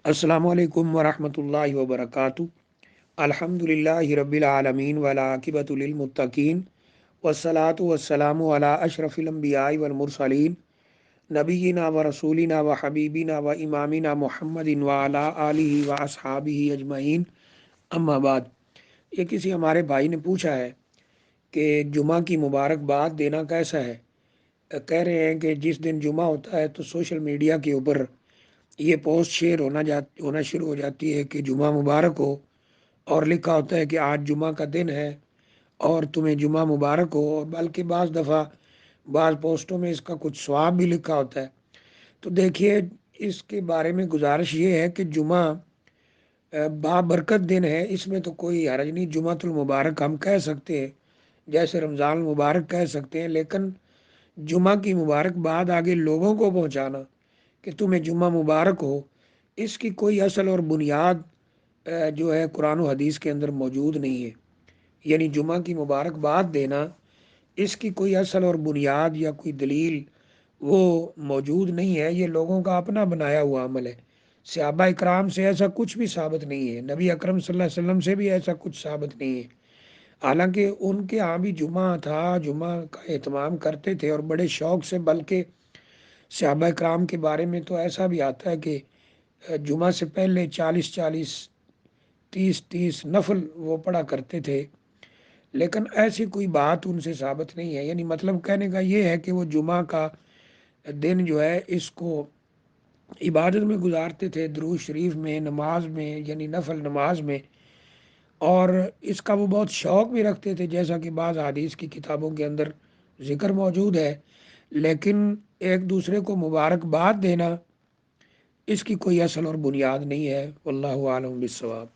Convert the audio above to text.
السلام علیکم ورحمۃ اللہ وبرکاتہ۔ الحمد للہ رب العالمین والعاقبۃ للمتقین والصلاۃ والسلام علی اشرف الانبیاء والمرسلین نبینا و رسولنا و حبیبنا و امامنا محمد وعلی آلہ و اصحابہ اجمعین، اما بعد۔ یہ کسی ہمارے بھائی نے پوچھا ہے کہ جمعہ کی مبارکباد دینا کیسا ہے۔ کہہ رہے ہیں کہ جس دن جمعہ ہوتا ہے تو سوشل میڈیا کے اوپر یہ پوسٹ شیئر ہونا شروع ہو جاتی ہے کہ جمعہ مبارک ہو، اور لکھا ہوتا ہے کہ آج جمعہ کا دن ہے اور تمہیں جمعہ مبارک ہو، اور بلکہ بعض دفعہ بعض پوسٹوں میں اس کا کچھ ثواب بھی لکھا ہوتا ہے۔ تو دیکھیے، اس کے بارے میں گزارش یہ ہے کہ جمعہ بابرکت دن ہے، اس میں تو کوئی حرج نہیں، جمعۃ المبارک ہم کہہ سکتے ہیں، جیسے رمضان المبارک کہہ سکتے ہیں، لیکن جمعہ کی مبارک بعد آگے لوگوں کو پہنچانا کہ تمہیں جمعہ مبارک ہو، اس کی کوئی اصل اور بنیاد جو ہے قرآن و حدیث کے اندر موجود نہیں ہے۔ یعنی جمعہ کی مبارک باد دینا، اس کی کوئی اصل اور بنیاد یا کوئی دلیل وہ موجود نہیں ہے، یہ لوگوں کا اپنا بنایا ہوا عمل ہے۔ صحابہ اکرام سے ایسا کچھ بھی ثابت نہیں ہے، نبی اکرم صلی اللہ علیہ وسلم سے بھی ایسا کچھ ثابت نہیں ہے۔ حالانکہ ان کے ہاں بھی جمعہ تھا، جمعہ کا اہتمام کرتے تھے اور بڑے شوق سے، بلکہ صحابہ کرام کے بارے میں تو ایسا بھی آتا ہے کہ جمعہ سے پہلے 40 30 نفل وہ پڑھا کرتے تھے، لیکن ایسی کوئی بات ان سے ثابت نہیں ہے۔ یعنی مطلب کہنے کا یہ ہے کہ وہ جمعہ کا دن جو ہے اس کو عبادت میں گزارتے تھے، درود شریف میں، نماز میں، یعنی نفل نماز میں، اور اس کا وہ بہت شوق بھی رکھتے تھے، جیسا کہ بعض حدیث کی کتابوں کے اندر ذکر موجود ہے۔ لیکن ایک دوسرے کو مبارکباد دینا، اس کی کوئی اصل اور بنیاد نہیں ہے۔ واللہ عالم بالصواب۔